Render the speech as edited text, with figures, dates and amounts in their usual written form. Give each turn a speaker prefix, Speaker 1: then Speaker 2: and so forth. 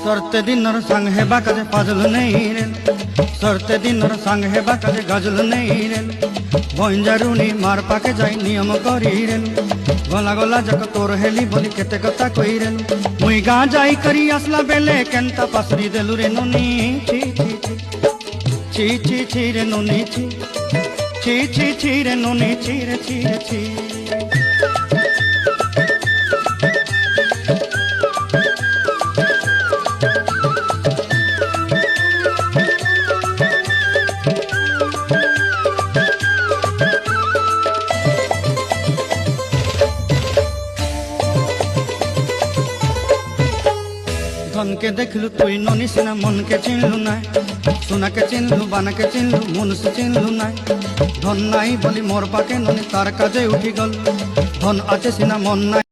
Speaker 1: सरते दिनर संग हेबा काजे फाजल नहीं रे सरते दिनर संग हेबा काजे गजल नहीं रे बंजारुनी मार पाके जाई नियम करी रे गला गला जक तोर हेली बोली केते कथा कई रे मुई गा जाई करी असला बेले केंता पासरी देलु रे नोनी छी छी छी छी रे नोनी छी छी छी छी रे नोनी छी रे छी रे छी धन के देखलु तुई नोनी सिना मन के चिन्हलु ना सोना के चिन्हलु बाना के चिन्हलु मन से चिन्हलु ना धन नाई बोली मोर पाके नोनी तार काजे उठी गल धन आछे सिना मन ना।